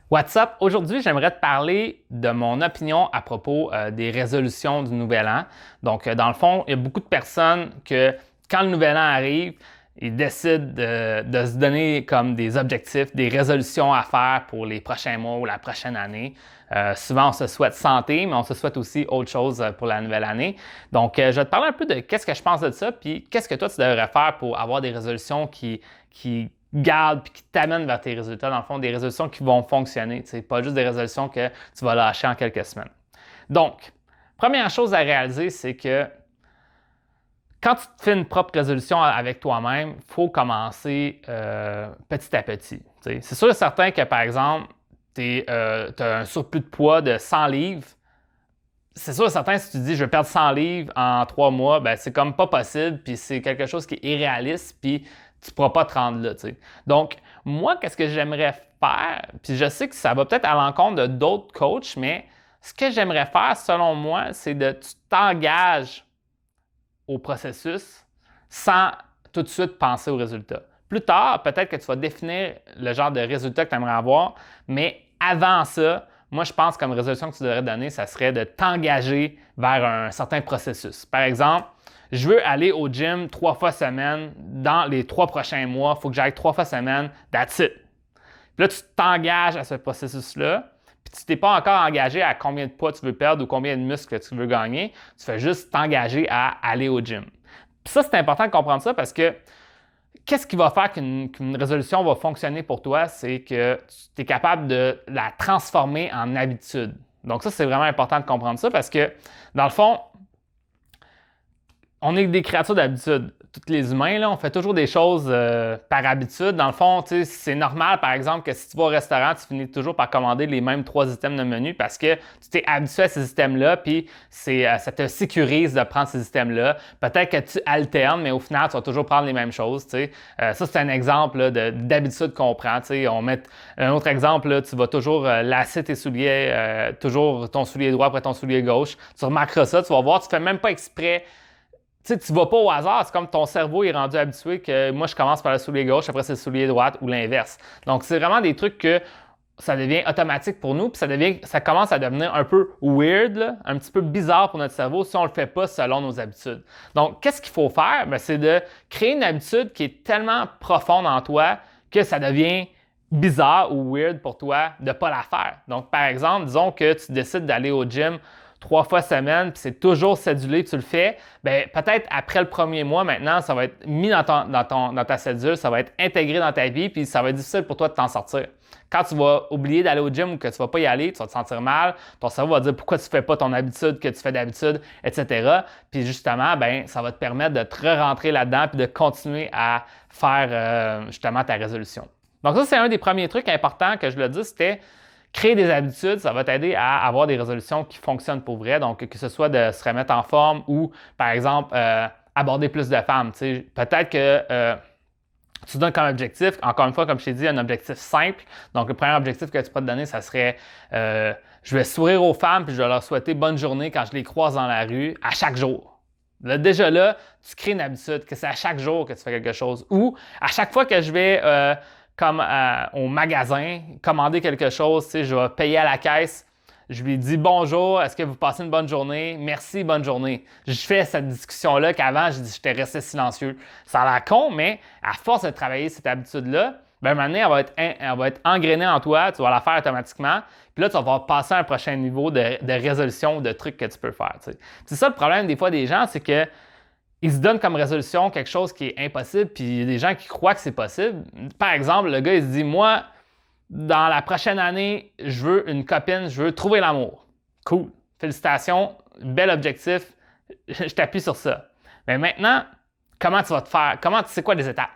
What's up? Aujourd'hui, j'aimerais te parler de mon opinion à propos des résolutions du Nouvel An. Donc, dans le fond, il y a beaucoup de personnes que quand le Nouvel An arrive, ils décident de se donner comme des objectifs, des résolutions à faire pour les prochains mois ou la prochaine année. Souvent, on se souhaite santé, mais on se souhaite aussi autre chose pour la nouvelle année. Donc, je vais te parler un peu de qu'est-ce que je pense de ça, puis qu'est-ce que toi, tu devrais faire pour avoir des résolutions qui garde puis qui t'amène vers tes résultats, dans le fond, des résolutions qui vont fonctionner, pas juste des résolutions que tu vas lâcher en quelques semaines. Donc, première chose à réaliser, c'est que quand tu te fais une propre résolution avec toi-même, il faut commencer petit à petit. C'est sûr et certain que, par exemple, tu as un surplus de poids de 100 livres. C'est sûr et certain, si tu dis je vais perdre 100 livres en 3 mois, ben c'est comme pas possible, puis c'est quelque chose qui est irréaliste, puis tu ne pourras pas te rendre là. T'sais. Donc, moi, qu'est-ce que j'aimerais faire? Puis je sais que ça va peut-être à l'encontre de d'autres coachs, mais ce que j'aimerais faire, selon moi, c'est de tu t'engages au processus sans tout de suite penser au résultat. Plus tard, peut-être que tu vas définir le genre de résultat que tu aimerais avoir, mais avant ça, moi, je pense comme résolution que tu devrais donner, ça serait de t'engager vers un certain processus. Par exemple, je veux aller au gym 3 fois semaine dans les 3 prochains mois. Il faut que j'aille 3 fois semaine, that's it. Puis là, tu t'engages à ce processus-là, puis tu t'es pas encore engagé à combien de poids tu veux perdre ou combien de muscles tu veux gagner. Tu fais juste t'engager à aller au gym. Puis ça, c'est important de comprendre ça parce que qu'est-ce qui va faire qu'une résolution va fonctionner pour toi? C'est que tu es capable de la transformer en habitude. Donc ça, c'est vraiment important de comprendre ça parce que, dans le fond, on est des créatures d'habitude. Tous les humains, là, on fait toujours des choses par habitude. Dans le fond, c'est normal, par exemple, que si tu vas au restaurant, tu finis toujours par commander les mêmes 3 items de menu parce que tu t'es habitué à ces items-là, puis ça te sécurise de prendre ces items-là. Peut-être que tu alternes, mais au final, tu vas toujours prendre les mêmes choses. Ça, c'est un exemple là, d'habitude qu'on prend. On met un autre exemple, là, tu vas toujours lasser tes souliers, toujours ton soulier droit après ton soulier gauche. Tu remarqueras ça, tu vas voir, tu ne fais même pas exprès. Tu ne vas pas au hasard, c'est comme ton cerveau est rendu habitué que moi, je commence par le soulier gauche, après c'est le soulier droit ou l'inverse. Donc, c'est vraiment des trucs que ça devient automatique pour nous, puis ça commence à devenir un peu weird, là, un petit peu bizarre pour notre cerveau si on ne le fait pas selon nos habitudes. Donc, qu'est-ce qu'il faut faire? Bien, c'est de créer une habitude qui est tellement profonde en toi que ça devient bizarre ou weird pour toi de ne pas la faire. Donc, par exemple, disons que tu décides d'aller au gym 3 fois semaine, puis c'est toujours cédulé, tu le fais, bien, peut-être après le premier mois, maintenant, ça va être mis dans ta cédule, ça va être intégré dans ta vie, puis ça va être difficile pour toi de t'en sortir. Quand tu vas oublier d'aller au gym ou que tu ne vas pas y aller, tu vas te sentir mal, ton cerveau va dire pourquoi tu ne fais pas ton habitude que tu fais d'habitude, etc. Puis justement, ben, ça va te permettre de te re-rentrer là-dedans puis de continuer à faire justement ta résolution. Donc ça, c'est un des premiers trucs importants que je le dis, c'était créer des habitudes, ça va t'aider à avoir des résolutions qui fonctionnent pour vrai. Donc, que ce soit de se remettre en forme ou, par exemple, aborder plus de femmes. Peut-être que tu te donnes comme objectif, encore une fois, comme je t'ai dit, un objectif simple. Donc, le premier objectif que tu peux te donner, ça serait je vais sourire aux femmes puis je vais leur souhaiter bonne journée quand je les croise dans la rue à chaque jour. Là, déjà là, tu crées une habitude, que c'est à chaque jour que tu fais quelque chose. Ou à chaque fois que je vais comme au magasin, commander quelque chose, je vais payer à la caisse, je lui dis bonjour, est-ce que vous passez une bonne journée? Merci, bonne journée. Je fais cette discussion-là qu'avant, j'étais resté silencieux. Ça a l'air con, mais à force de travailler cette habitude-là, ben, maintenant, elle va être engrainée en toi, tu vas la faire automatiquement, puis là, tu vas pouvoir passer à un prochain niveau de résolution ou de trucs que tu peux faire. C'est ça le problème des fois des gens, c'est que ils se donnent comme résolution quelque chose qui est impossible, puis il y a des gens qui croient que c'est possible. Par exemple, le gars, il se dit, moi, dans la prochaine année, je veux une copine, je veux trouver l'amour. Cool. Félicitations, bel objectif, je t'appuie sur ça. Mais maintenant, comment tu vas te faire? C'est quoi les étapes?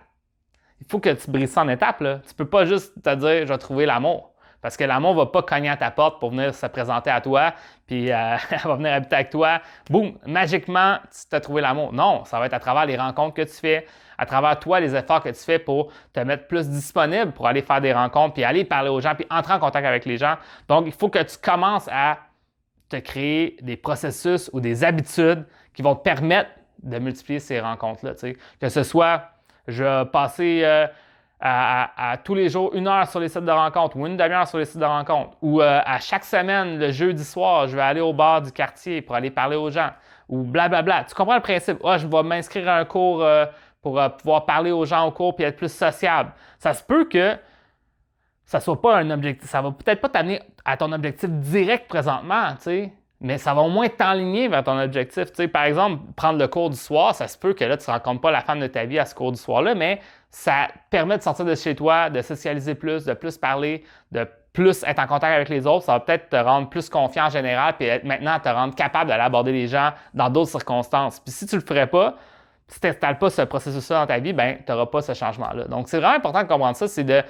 Il faut que tu brises ça en étapes. Là. Tu ne peux pas juste te dire, je vais trouver l'amour. Parce que l'amour ne va pas cogner à ta porte pour venir se présenter à toi, puis elle va venir habiter avec toi. Boum, magiquement, tu t'as trouvé l'amour. Non, ça va être à travers les rencontres que tu fais, à travers toi, les efforts que tu fais pour te mettre plus disponible pour aller faire des rencontres, puis aller parler aux gens, puis entrer en contact avec les gens. Donc, il faut que tu commences à te créer des processus ou des habitudes qui vont te permettre de multiplier ces rencontres-là. Que ce soit, je vais passer à tous les jours 1 heure sur les sites de rencontres ou une demi-heure sur les sites de rencontres. Ou à chaque semaine, le jeudi soir, je vais aller au bar du quartier pour aller parler aux gens. Ou blablabla. Tu comprends le principe? Ah, je vais m'inscrire à un cours pour pouvoir parler aux gens au cours et être plus sociable. Ça se peut que ça ne soit pas un objectif. Ça va peut-être pas t'amener à ton objectif direct présentement, tu sais, mais ça va au moins t'enligner vers ton objectif. Tu sais, par exemple, prendre le cours du soir, ça se peut que là, tu ne rencontres pas la femme de ta vie à ce cours du soir-là, mais ça permet de sortir de chez toi, de socialiser plus, de plus parler, de plus être en contact avec les autres. Ça va peut-être te rendre plus confiant en général, puis maintenant te rendre capable d'aller aborder les gens dans d'autres circonstances. Puis si tu ne le ferais pas, si tu n'installes pas ce processus-là dans ta vie, ben, tu n'auras pas ce changement-là. Donc, c'est vraiment important de comprendre ça, c'est de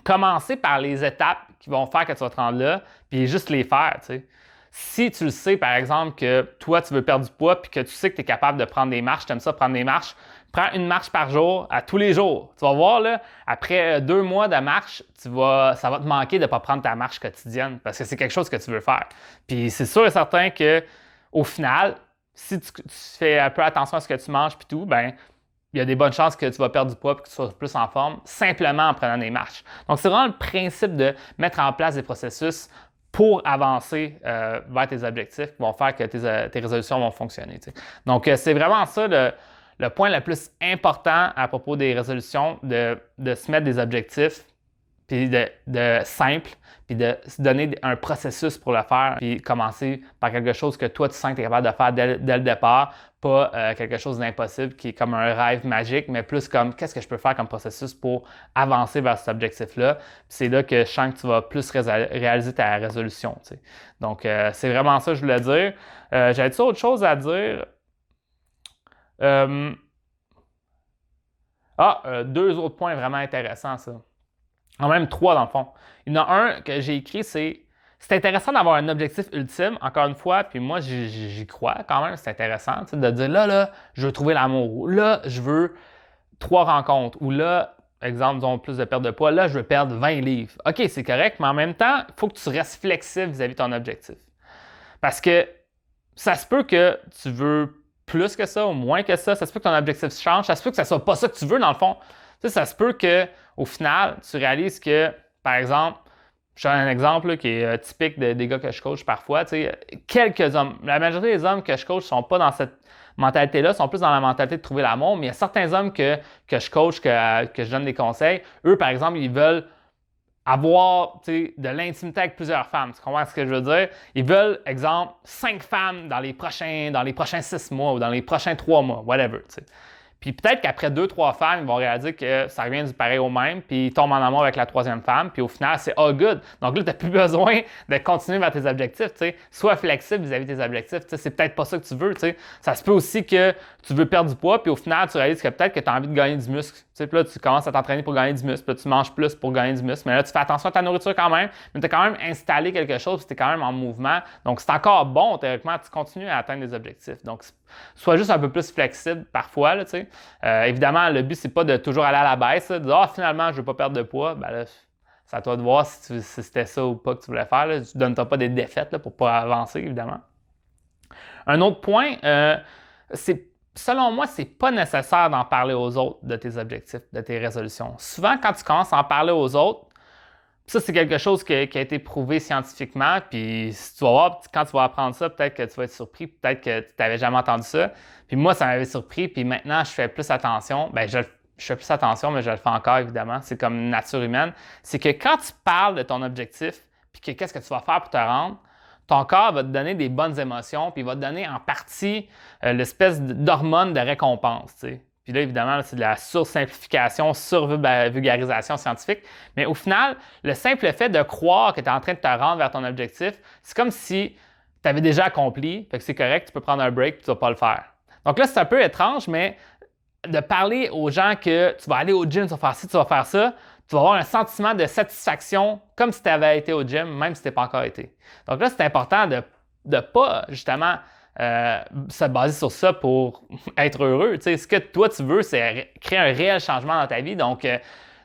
commencer par les étapes qui vont faire que tu vas te rendre là, puis juste les faire, tu sais. Si tu le sais, par exemple, que toi, tu veux perdre du poids, puis que tu sais que tu es capable de prendre des marches, tu aimes ça prendre des marches, prends une marche par jour à tous les jours. Tu vas voir, là, après 2 mois de marche, ça va te manquer de ne pas prendre ta marche quotidienne, parce que c'est quelque chose que tu veux faire. Puis c'est sûr et certain qu'au final, si tu fais un peu attention à ce que tu manges puis tout, ben il y a des bonnes chances que tu vas perdre du poids et que tu sois plus en forme simplement en prenant des marches. Donc, c'est vraiment le principe de mettre en place des processus pour avancer vers tes objectifs qui vont faire que tes résolutions vont fonctionner. T'sais. Donc, c'est vraiment ça le point le plus important à propos des résolutions, de se mettre des objectifs puis de simple, puis de se donner un processus pour le faire, puis commencer par quelque chose que toi, tu sens que tu es capable de faire dès le départ, pas quelque chose d'impossible qui est comme un rêve magique, mais plus comme qu'est-ce que je peux faire comme processus pour avancer vers cet objectif-là. Puis c'est là que je sens que tu vas plus réaliser ta résolution. T'sais. Donc, c'est vraiment ça que je voulais dire. J'avais-tu autre chose à dire? 2 autres points vraiment intéressants, ça. En même 3 dans le fond. Il y en a un que j'ai écrit, c'est intéressant d'avoir un objectif ultime, encore une fois, puis moi j'y crois quand même, c'est intéressant de dire là, je veux trouver l'amour, ou là, je veux 3 rencontres, ou là, exemple, disons plus de perte de poids, là, je veux perdre 20 livres. OK, c'est correct, mais en même temps, il faut que tu restes flexible vis-à-vis de ton objectif. Parce que ça se peut que tu veux plus que ça ou moins que ça se peut que ton objectif change, ça se peut que ça ne soit pas ça que tu veux dans le fond. Tu sais, ça se peut qu'au final, tu réalises que, par exemple, je donne un exemple là, qui est typique des gars que je coach parfois. Tu sais, quelques hommes, la majorité des hommes que je coach ne sont pas dans cette mentalité-là, sont plus dans la mentalité de trouver l'amour, mais il y a certains hommes que je coach, que je donne des conseils. Eux, par exemple, ils veulent avoir de l'intimité avec plusieurs femmes. Tu comprends ce que je veux dire? Ils veulent, exemple, 5 femmes dans les prochains 6 mois ou dans les prochains 3 mois, whatever. T'sais. Puis peut-être qu'après 2-3 femmes, ils vont réaliser que ça revient du pareil au même, puis ils tombent en amour avec la 3e femme, puis au final, c'est all good. Donc là, tu n'as plus besoin de continuer vers tes objectifs. T'sais. Sois flexible vis-à-vis de tes objectifs. T'sais. C'est peut-être pas ça que tu veux. T'sais. Ça se peut aussi que tu veux perdre du poids, puis au final, tu réalises que peut-être que tu as envie de gagner du muscle. Puis là, tu commences à t'entraîner pour gagner du muscle, puis là, tu manges plus pour gagner du muscle. Mais là, tu fais attention à ta nourriture quand même, mais tu as quand même installé quelque chose, puis tu es quand même en mouvement. Donc, c'est encore bon, théoriquement, tu continues à atteindre des objectifs. Donc, sois juste un peu plus flexible parfois. Là, évidemment, le but, c'est pas de toujours aller à la baisse, de dire finalement, je ne veux pas perdre de poids. Ben là, c'est à toi de voir si c'était ça ou pas que tu voulais faire. Là. Tu ne donnes pas des défaites là, pour ne pas avancer, évidemment. Un autre point, selon moi, c'est pas nécessaire d'en parler aux autres de tes objectifs, de tes résolutions. Souvent, quand tu commences à en parler aux autres, ça, c'est quelque chose qui a été prouvé scientifiquement, puis si tu vas voir, quand tu vas apprendre ça, peut-être que tu vas être surpris, peut-être que tu n'avais jamais entendu ça. Puis moi, ça m'avait surpris, puis maintenant, je fais plus attention. Bien, je fais plus attention, mais je le fais encore, évidemment. C'est comme nature humaine. C'est que quand tu parles de ton objectif, puis que qu'est-ce que tu vas faire pour te rendre, ton corps va te donner des bonnes émotions, puis il va te donner en partie l'espèce d'hormone de récompense. T'sais. Puis là, évidemment, c'est de la sursimplification, survulgarisation scientifique. Mais au final, le simple fait de croire que tu es en train de te rendre vers ton objectif, c'est comme si tu avais déjà accompli, fait que c'est correct, tu peux prendre un break, tu ne vas pas le faire. Donc là, c'est un peu étrange, mais de parler aux gens que tu vas aller au gym, tu vas faire ci, tu vas faire ça, tu vas avoir un sentiment de satisfaction comme si tu avais été au gym, même si tu n'es pas encore été. Donc là, c'est important de ne pas, justement, se baser sur ça pour être heureux. Tu sais, ce que toi, tu veux, c'est créer un réel changement dans ta vie. Donc,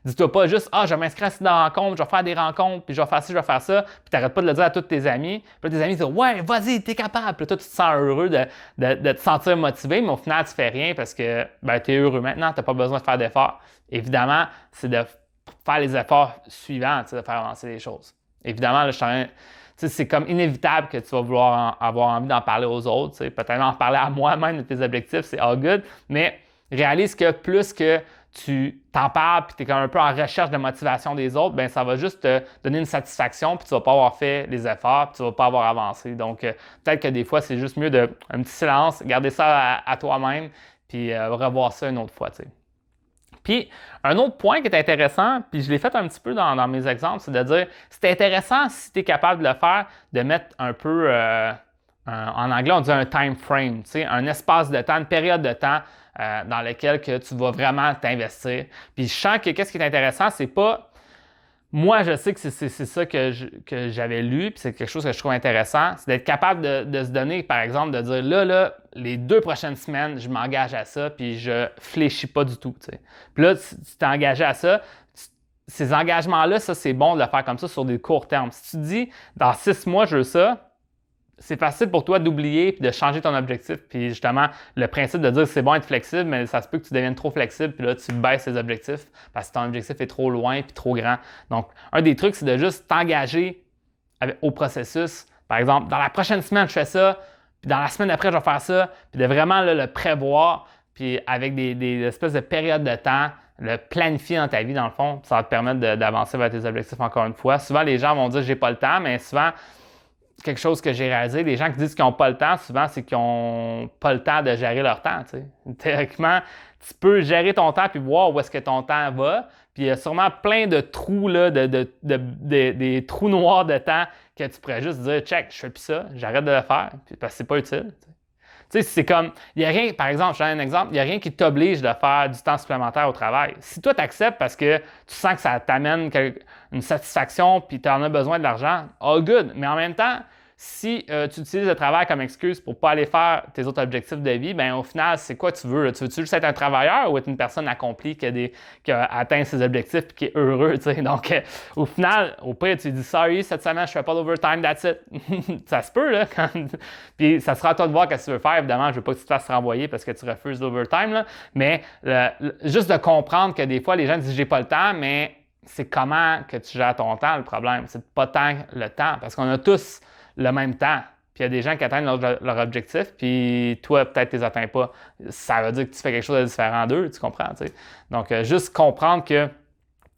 Dis-toi pas juste, je vais m'inscrire à une rencontre, je vais faire des rencontres, puis je vais faire ci, je vais faire ça, puis t'arrêtes pas de le dire à tous tes amis. Puis là, tes amis disent, ouais, vas-y, t'es capable. Puis là, toi, tu te sens heureux de te sentir motivé, mais au final, tu fais rien parce que tu es heureux maintenant, t'as pas besoin de faire d'efforts. Évidemment, c'est de faire les efforts suivants, de faire avancer les choses. Évidemment, là, c'est comme inévitable que tu vas vouloir avoir envie d'en parler aux autres. Peut-être en parler à moi-même de tes objectifs, c'est all good, mais réalise que plus que tu t'en parles et tu es comme un peu en recherche de motivation des autres, ben ça va juste te donner une satisfaction puis tu vas pas avoir fait les efforts puis tu vas pas avoir avancé. Donc, peut-être que des fois, c'est juste mieux un petit silence, garder ça à toi-même puis revoir ça une autre fois. T'sais. Puis, un autre point qui est intéressant, puis je l'ai fait un petit peu dans mes exemples, c'est de dire, c'est intéressant si tu es capable de le faire, de mettre un peu, en anglais, on dit un time frame, un espace de temps, une période de temps dans lequel que tu vas vraiment t'investir. Puis, je sens que qu'est-ce qui est intéressant, c'est pas... Moi, je sais que c'est ça que j'avais lu, puis c'est quelque chose que je trouve intéressant, c'est d'être capable de se donner, par exemple, de dire là, les 2 prochaines semaines, je m'engage à ça, puis je fléchis pas du tout. T'sais. Puis là, tu t'es engagé à ça. Ces engagements-là, ça, c'est bon de le faire comme ça sur des courts termes. Si tu dis, dans 6 mois, je veux ça, c'est facile pour toi d'oublier et de changer ton objectif. Puis justement, le principe de dire c'est bon être flexible, mais ça se peut que tu deviennes trop flexible, puis là, tu baisses tes objectifs parce que ton objectif est trop loin puis trop grand. Donc, un des trucs, c'est de juste t'engager au processus. Par exemple, dans la prochaine semaine, je fais ça, puis dans la semaine d'après, je vais faire ça, puis de vraiment là, le prévoir, puis avec des espèces de périodes de temps, le planifier dans ta vie, dans le fond, ça va te permettre d'avancer vers tes objectifs encore une fois. Souvent, les gens vont dire j'ai pas le temps, mais souvent, quelque chose que j'ai réalisé, les gens qui disent qu'ils n'ont pas le temps, souvent, c'est qu'ils n'ont pas le temps de gérer leur temps. T'sais. Théoriquement, tu peux gérer ton temps puis voir où est-ce que ton temps va. Puis il y a sûrement plein de trous, là, des trous noirs de temps que tu pourrais juste dire check, je fais plus ça, j'arrête de le faire, puis, parce que c'est pas utile. Tu sais, c'est comme, il n'y a rien, par exemple, je te donne un exemple, il n'y a rien qui t'oblige de faire du temps supplémentaire au travail. Si toi, tu acceptes parce que tu sens que ça t'amène une satisfaction puis tu en as besoin de l'argent, all good. Mais en même temps, si tu utilises le travail comme excuse pour ne pas aller faire tes autres objectifs de vie, bien au final, c'est quoi tu veux? Tu veux juste être un travailleur ou être une personne accomplie qui a atteint ses objectifs et qui est heureux? T'sais? Donc, au final, au pire, tu dis « Sorry, cette semaine, je ne fais pas d'overtime, that's it. » Ça se peut, là. Puis ça sera à toi de voir ce que tu veux faire. Évidemment, je ne veux pas que tu te fasses renvoyer parce que tu refuses l'overtime, là. Mais juste de comprendre que des fois, les gens disent « J'ai pas le temps », mais c'est comment que tu gères ton temps, le problème. C'est pas tant le temps, parce qu'on a tous le même temps. Puis il y a des gens qui atteignent leur objectif, puis toi, peut-être, tu les atteins pas. Ça veut dire que tu fais quelque chose de différent d'eux, tu comprends? T'sais? Donc, juste comprendre que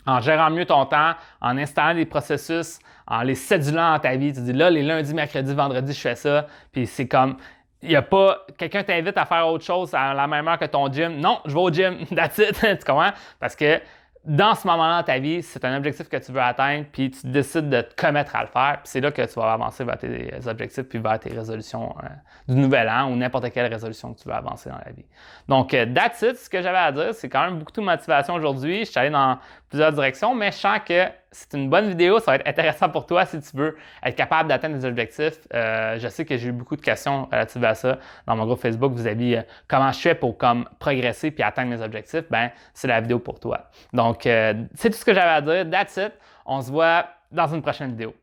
en gérant mieux ton temps, en installant des processus, en les cédulant dans ta vie, tu dis là, les lundis, mercredis, vendredis, je fais ça, puis c'est comme, il n'y a pas, quelqu'un t'invite à faire autre chose à la même heure que ton gym. Non, je vais au gym, that's it, tu comprends? Parce que dans ce moment-là dans ta vie, c'est un objectif que tu veux atteindre, puis tu décides de te commettre à le faire, puis c'est là que tu vas avancer vers tes objectifs, puis vers tes résolutions du nouvel an ou n'importe quelle résolution que tu veux avancer dans la vie. Donc, that's it, ce que j'avais à dire. C'est quand même beaucoup de motivation aujourd'hui. Je suis allé dans plusieurs directions, mais je sens que c'est une bonne vidéo. Ça va être intéressant pour toi si tu veux être capable d'atteindre des objectifs. Je sais que j'ai eu beaucoup de questions relatives à ça. Dans mon groupe Facebook, vous avez dit comment je fais pour progresser puis atteindre mes objectifs. Ben, c'est la vidéo pour toi. Donc, c'est tout ce que j'avais à dire. That's it. On se voit dans une prochaine vidéo.